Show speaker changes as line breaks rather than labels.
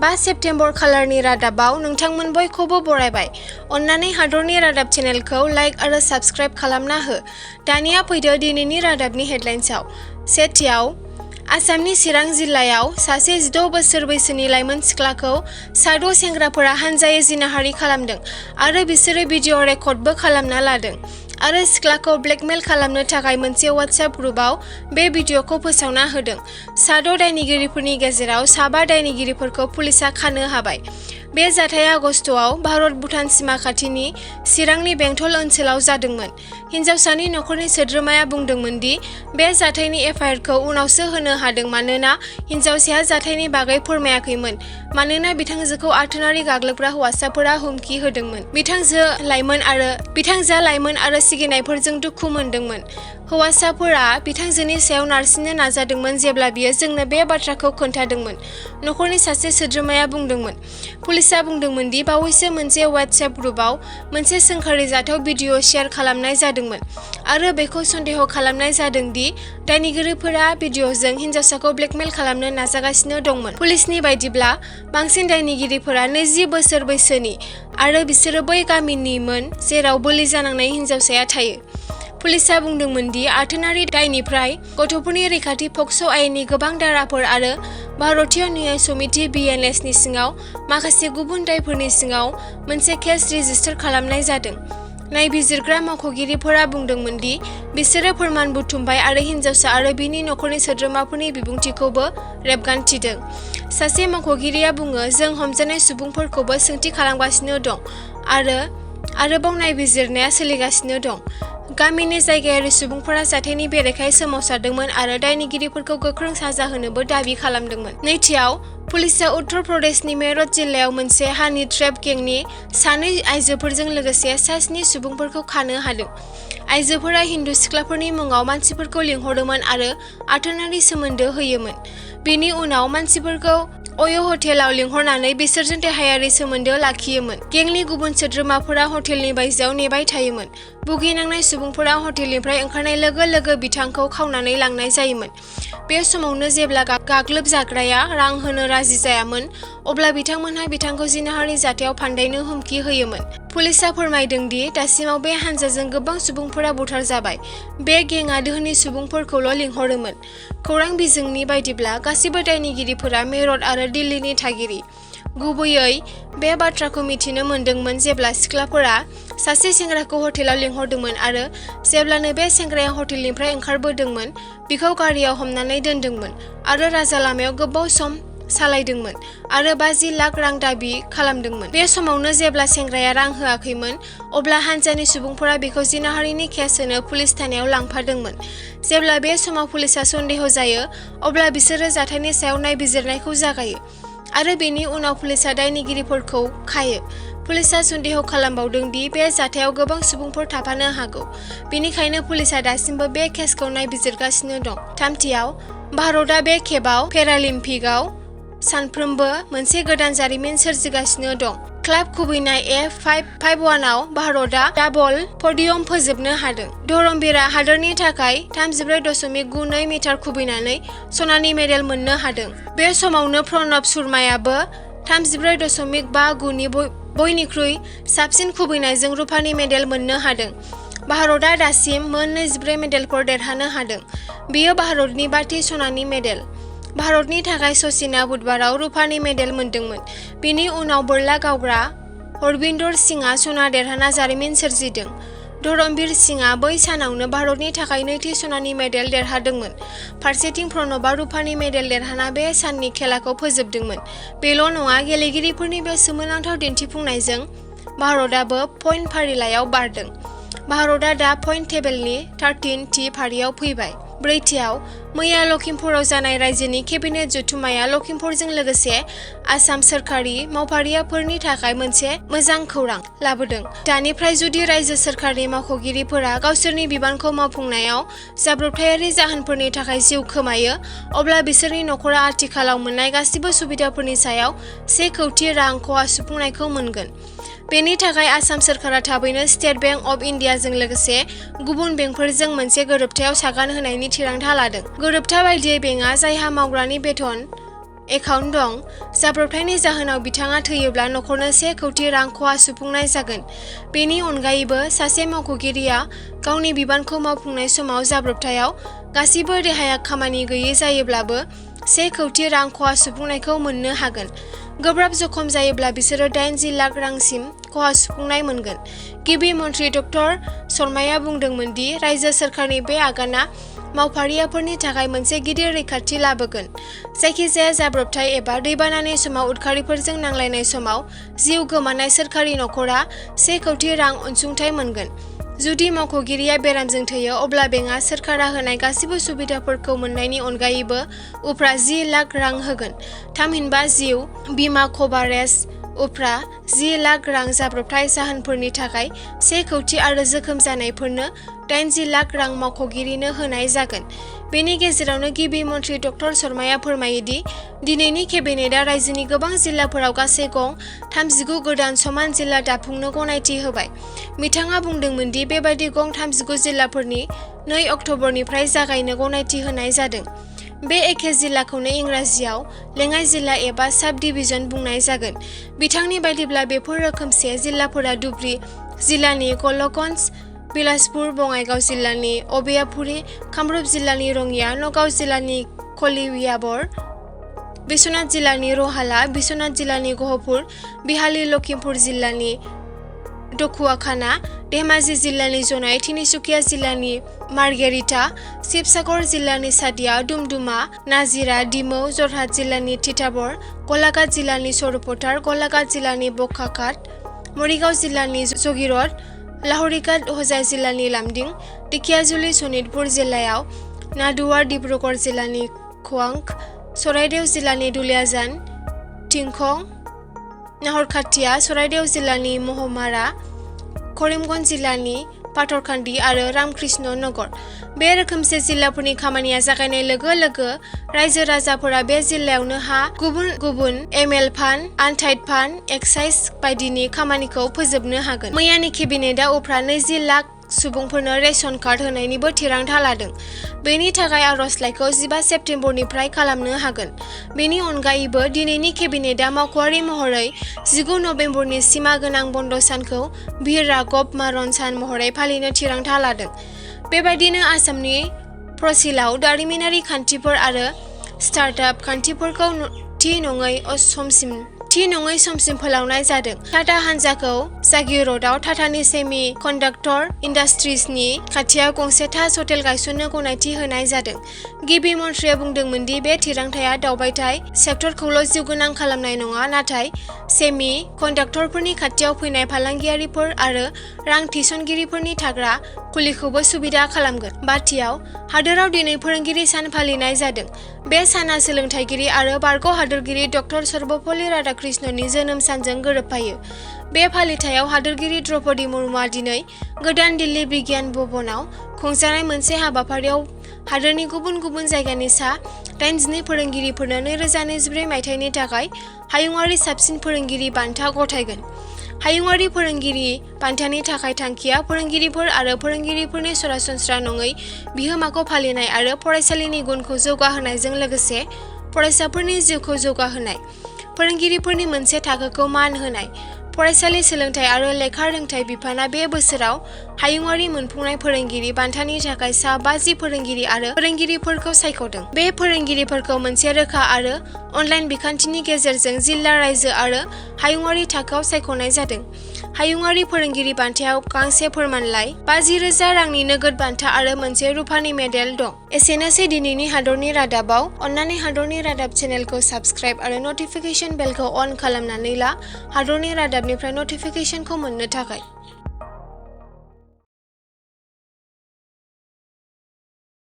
5 September खालारनि रादाबाव नोंथांमोन बयखौबो बरायबाय। अन्नानै हादरनि रादाब चेनेलखौ लाइक आरो साबस्क्राइब खालामना हो। दानिया फैदो दिनैनि रादाबनि हेडलाइन्सआव। सेथियाव, आसामनि चिरां जिल्लायाव सासे 16 बोसोर बैसोनि लाइमोन सिख्लाखौ सा6 सेंग्राफोरा हानजायै जिनाहारि खालामदों आरो बिसोरो भिडिअ रेकर्डबो खालामना लादों आरो सिख्लाखौ ब्लेकमेल खालामनो थाखाय मोनसे वाट्सएप ग्रुपआव बे भिडिअखौ फोसावना होदों। सा6 दायनिगिरिफोरनि गेजेराव 5 दायनिगिरिफोरखौ पुलिसआ खानो हाबाय। बे जाथाया आगस्तआव भारत-भुटान सिमा खाथिनि चिरांनि बेंटल ओनसोलाव जादोंमोन। हिन्जावसानि नखरनि सोद्रोमाया बुंदोंमोन दि बे जाथायनि एफआइआरखौ उनावसो होनो हादों मानोना हिन्जावसाया जाथायनि बागै फोरमायाखैमोन मानोना बिथांजोखौ आथोनारि गाग्लोबग्रा हौवासाफोरा हुमखि होदोंमोन। बिथांजोआ लाइमोन आरो सिगिनायफोरजों दुखु मोनदोंमोन। हौवासाफोरा बिथांजोनि सायाव नारसिननो नाजादोंमोन जेब्ला बियो जोंनो बे बाथ्राखौ खोन्थादोंमोन, नखरनि सासे सोद्रोमाया बुंदोंमोन। पुलिसआ बुंदोंमोन दि बावैसो मोनसे वाट्सएप ग्रुपआव मोनसे सोंखारिजाथाव भिडिअ शेयार खालामनाय जादोंमोन आरो बेखौ सन्देह खालामनाय जादों दि दायनिगिरिफोरा भिडिअजों हिन्जावसाखौ ब्लेकमेल खालामनो नाजागासिनो दंमोन। पुलिसनि बायदिब्ला बांसिन दायनिगिरिफोरा 20 बोसोर बैसोनि आरो बिसोरो बै गामिनिमोन जेराव बोलि जानांनाय हिन्जावसाया थायो। पुलिसआ बुंदोंमोन दि आथोनारि दायनिफ्राय गथ'फोरनि रैखाथि पक्स' आयेननि गोबां धाराफोर आरो भारतीय न्याय समिति (BNS) नि सिङाव माखासे गुबुन दायफोरनि सिङाव मोनसे केस रेजिस्टार खालामनाय जादों। नायबिजिरग्रा मावख'गिरिफोरा बुंदोंमोन दि बिसोरो फोरमान बुथुमबाय आरो हिन्जावसा आरो बिनि नखरनि सोद्रोमाफोरनि बिबुंथिखौबो रेबगान्थिदों। सासे मावख'गिरिया बुङो, "जों हमजानाय सुबुंफोरखौबो सोंथि खालामगासिनो दं आरो आरोबाव नायबिजिरनाया सोलिगासिनो दं।" गामिनि जायगायारि सुबुंफोरा जाथायनि बेरेखायै सोमावसारदोंमोन आरो दायनिगिरिफोरखौ गोख्रों साजा होनोबो दाबि खालामदोंमोन। नैथियाव, पुलिसआ उत्तर प्रदेशनि मेरठ जिल्लायाव मोनसे हानि ट्रेप गेंनि 2 आइजोफोरजों लोगोसे 7 सुबुंफोरखौ खानो हादों। आइजोफोरा हिन्दु सिख्लाफोरनि मुङाव मानसिफोरखौ लिंहरोमोन आरो आथोनारि सोमोन्दो होयोमोन। बेनि उनाव मानसिफोरखौ अय' हटेलाव लिंहरनानै बिसोरजों देहायारि सोमोन्दो लाखियोमोन। गेंनि गुबुन सोद्रोमाफोरा हटेलनि बायजोआव नेबाय थायोमोन। भुगिनांनाय सुबुंफोरा हटेलनिफ्राय ओंखारनाय लोगो लोगो बिथांखौ खावनानै लांनाय जायोमोन। बे समावनो जेब्ला गाग्लोबजाग्राया रां होनो राजि जायामोन, अब्ला बिथांमोनहा बिथांखौ जिनाहारि जाथायाव फान्दायनो हुमखि होयोमोन। पुलिसआ फोरमायदों दि दासिमाव बे हानजाजों गोबां सुबुंफोरा बुथारजाबाय। बे गेंआ दोहोनि सुबुंफोरखौल' लिंहरोमोन। खौरां बिजोंनि बायदिब्ला गासिबो दायनिगिरिफोरा मेरठ आरो दिल्लीनि थागिरि। गुबैयै बे बाथ्राखौ मिथिनो मोन्दोंमोन जेब्ला सिख्लाफोरा सासे सेंग्राखौ हटेलाव लिंहरदोंमोन आरो जेब्लानो बे सेंग्राया हटेलनिफ्राय ओंखारबोदोंमोन, बिखौ गारियाव हमनानै दोनदोंमोन आरो राजा लामायाव गोबाव सम सालायदोंमोन आरो 50 लाख रां दाबि खालामदोंमोन। बे समावनो जेब्ला सेंग्राया रां होआखैमोन, अब्ला हानजानि सुबुंफोरा बिखौ जिनाहारिनि केस होनो पुलिस थानायाव लांफादोंमोन। जेब्ला बे समाव पुलिसआ सन्देह जायो, अब्ला बिसोरो जाथायनि सायाव नायबिजिरनायखौ जागायो आरो बेनि उनाव पुलिसआ दायनिगिरिफोरखौ खायो। पुलिसआ सन्देह खालामबावदों दि बे जाथायाव गोबां सुबुंफोर थाफानो हागौ, बेनिखायनो पुलिसआ दासिमबो बे केसखौ नायबिजिरगासिनो दं। थामथियाव, भारतआ बे खेबाव पेरालिम्पिकआव सानफ्रोमबो मोनसे गोदान जारिमिन सोरजिगासिनो दं। क्लाब खुबैनाय F551 आव भारतआ डाबल पडियम फोजोबनो हादों। धरमबीरआ हादोरनि थाखाय 34.92 मिटार खुबैनानै सनानि मेडेल मोननो हादों। बे समावनो प्रणब शर्मायाबो 34.59 नि बयनिख्रुइ साबसिन खुबैनायजों रुफानि मेडेल मोननो हादों। भारतआ दासिम मोन 24 मेडेलफोर देरहानो हादों। बेयो भारतनि 5थि सनानि मेडेल। भारतनि थाखाय सचिनआ बुधबाराव रुफानि मेडेल मोनदोंमोन। बेनि उनाव बोरला गावग्रा हरबिन्दर सिंहआ सना देरहाना जारिमिन सोरजिदों। धरमबीर सिंहआ बै सानावनो भारतनि थाखाय 2थि सनानि मेडेल देरहादोंमोन। फारसेथिं प्रणबआ रुफानि मेडेल देरहाना बे साननि खेलाखौ फोजोबदोंमोन। बेल' नङा, गेलेगिरिफोरनि बे सोमोनांथाव दिन्थिफुंनायजों भारतआबो पइन्ट फारिलाइयाव बारदों। भारतआ दा पइन्ट टेबोलनि 13थि फारियाव फैबाय। ब्रैथियाव, मैया लखिमपुराव जानाय रायजोनि केबिनेट जथुम्माया लखिमपुरजों लोगोसे आसाम सोरखारि मावफारियाफोरनि थाखाय मोनसे मोजां खौरां लाबोदों। दानिफ्राय जुदि रायजो सोरखारनि मावख'गिरिफोरा गावसोरनि बिबानखौ मावफुंनायाव जाब्रबथायारि जाहोनफोरनि थाखाय जिउ खोमायो, अब्ला बिसोरनि नखरा आथिखालाव मोननाय गासिबो सुबिदाफोरनि सायाव 1 कौटि रां खहा सुफुंनायखौ मोनगोन। बेनि थाखाय आसाम सोरखारा थाबैनो स्टेट बेंक अफ इन्डियाजों लोगोसे गुबुन बेंकफोरजों मोनसे गोरोबथायाव सागान होनायनि थिरांथा लादों। गोरोबथा बायदियै बेंकआ जायहा मावग्रानि बेथन एकाउन्ट दं। जाब्रबथायनि जाहोनाव बिथाङा थैयोब्ला नखरनो 1 कौटि रां खहा सुफुंनाय जागोन। बेनि अनगायैबो सासे मावख'गिरिया गावनि बिबानखौ मावफुंनाय समाव जाब्रबथायाव गासिबो देहाया खामानि गैयै जायोब्लाबो 1 कौटि रां खहा सुफुंनायखौ मोननो हागोन। गोब्राब जखम जायोब्ला बिसोरो 80 लाख रांसिम खहा सुफुंनाय मोनगोन। गिबि मन्थ्रि डक्टर शर्माया बुंदोंमोन दि रायजो सोरखारनि बे आगाना मावफारियाफोरनि थाखाय मोनसे गिदिर रैखाथि लाबोगोन। जायखिजाया जाब्रबथाय एबा दैबानानि समाव उदखारिफोरजों नांलायनाय समाव जिउ गोमानाय सोरखारि नखरा 1 कौटि रां अनसुंथाइ मोनगोन। जुदि मावख'गिरिया बेरामजों थैयो अब्ला बेंकआ सोरखारा होनाय गासिबो सुबिदाफोरखौ मोननायनि अनगायैबो उफ्रा 10 लाख रां होगोन। थामहिनबा जिउ बीमा कभारेज उफ्रा 10 लाख रां जाब्रबथाय जाहोनफोरनि थाखाय 1 कौटि आरो जोखोम जानायफोरनो 80 लाख रां मावख'गिरिनो होनाय जागोन। बेनि गेजेरावनो गिबि मन्थ्रि डक्टर शर्माया फोरमायो दि दिनैनि केबिनेटआ रायजोनि गोबां जिल्लाफोराव गासै गं 39 गोदान समान जिल्ला दाफुंनो गनायथि होबाय। बिथाङा बुंदोंमोन दि बेबादि गं 39 जिल्लाफोरनि 2 अक्ट'बरनिफ्राय जागायनो गनायथि होनाय जादों। बे एखे जिल्लाखौनो इंराजियाव लेङाइ जिल्ला एबा साब डिभिजन बुंनाय जागोन। बिथांनि बायदिब्ला बेफोर रोखोमसे जिल्लाफोरा धुबरी जिल्लानि गल'गन्ज, बिलासपुर, बङाइगाव जिल्लानि अबेयापुरी, कामरुप जिल्लानि रङिया, नगाव जिल्लानि कलियाबर, बिश्वनाथ जिल्लानि रहाला, बिश्वनाथ जिल्लानि गहपुर, बिहाली लखिमपुर जिल्लानि दकुवाखाना, धेमाजि जिल्लानि जनाई, तिनिसुकिया जिल्लानि मार्गेरिटा, शिबसागर जिल्लानि सादिया, डुमडुमा, नाजिरा, डिमौ, जरहाट जिल्लानि तिताबर, गलाघाट जिल्लानि सरपटार, गलाघाट जिल्लानि बकाखात, मरिगाव जिल्लानि जगिरद, लाहौरीघाट हजाई जिल्लानि लामदिं, ढेकियाजुलि सनितपुर जिल्लायाव, नादुवार डिब्रुगड़ जिल्लानि खवांग, सराइदेव जिल्लानि दुलियाजान, थिंखं, नाहरखाथिया, सराइदेव जिल्लानि महमारा, करिमगन्ज जिल्लानि पाथरकान्दी आरो रामकृष्ण नगर। बे रोखोमसे जिल्लाफोरनि खामानिया जागायनाय लोगो लोगो रायजो राजाफोरा बे जिल्लायावनो हा, गुबुन गुबुन एमएल फान्ड, आनटाइड फान्ड, एक्साइज बायदिनि खामानिखौ फोजोबनो हागोन। मैयानि केबिनेटआ उफ्रा 20 लाख सुबुंफोरनो रेशन कार्ड होनायनिबो थिरांथा लादों। बेनि थाखाय आर'जलाइखौ 15 सेप्तेम्बरनिफ्राय खालामनो हागोन। बेनि अनगायैबो दिनैनि केबिनेटआ मावख'आरि महरै 19 नबेम्बरनि सिमा गोनां बन्द सानखौ वीर राघव मारन सान महरै फालिनो थिरांथा लादों। बेबायदिनो आसामनि प्रसिलाव दारिमिनारि खान्थिफोर आरो स्टार्टआप खान्थिफोरखौ थि नङै समसिम फोलावनाय जादों। टाटा हान्जाखौ जागिरदआव टाटानि सेमि कन्डाक्टर इन्डास्ट्रिजनि खाथियाव गंसे ताज हटेल गायसननो गनायथि होनाय जादों। गिबि मन्थ्रिया बुंदोंमोन दि बे थिरांथाया दावबायथाय सेक्टरखौल' जिउगोनां खालामनाय नङा, नाथाय सेमि कन्डाक्टरफोरनि खाथियाव फैनाय फालांगियारिफोर आरो रां थिसनगिरिफोरनि थाग्रा खुलिखौबो सुबिदा खालामगोन। बाथियाव हादोराव दिनै फोरोंगिरि सान फालिनाय जादों। बे साना सोलोंथाइगिरि आरो बारग' हादोरगिरि डक्टर सर्वपल्ली राधाकृष्णननि जोनोम सानजों गोरोबफायो। बे फालिथायाव हादोरगिरि द्रौपदी मुर्मुआ दिनै गोदान दिल्ली बिगियान भवनाव खुंजानाय मोनसे हाबाफारियाव हादोरनि गुबुन गुबुन जायगानि सा 82 फोरोंगिरिफोरनो 2024 मायथाइनि थाखाय हायुङारि साबसिन फोरोंगिरि बान्था गथायगोन। हायुङारि फोरोंगिरि बान्थानि थाखाय थांखिया फोरोंगिरिफोर आरो फोरोंगिरिफोरनि सरासनस्रा नङै बिहोमाखौ फालिनाय आरो फरायसालिनि गुनखौ जौगाहोनायजों लोगोसे फरायसाफोरनि जिउखौ जौगाहोनाय, फोरोंगिरिफोरनि मोनसे थाखोखौ मान होनाय। फरायसालि सोलोंथाइ आरो लेखा रोंथाइ बिफाना बे बोसोराव हायुङारि मोनफुंनाय फोरोंगिरि बान्थानि थाखाय सा 50 फोरोंगिरि आरो फोरोंगिरिफोरखौ सायख'दों। बे फोरोंगिरिफोरखौ मोनसे रोखा आरो अनलाइन बिखान्थिनि गेजेरजों जिल्ला, रायजो आरो हायुङारि थाखोआव सायख'नाय जादों। हायुङारि फोरोंगिरि बान्थायाव गांसे फोरमानलाइ, 50,000 रांनि नोगोद बान्था आरो मोनसे रुफानि मेडेल दं। एसेनोसै दिनैनि हादरनि रादाबाव। अन्नानै हादरनि रादाब चेनेलखौ साबस्क्राइब आरो नटिफिकेशन बेलखौ अन खालामनानै ला हादरनि रादाबनिफ्राय नटिफिकेशनखौ मोननो थाखाय।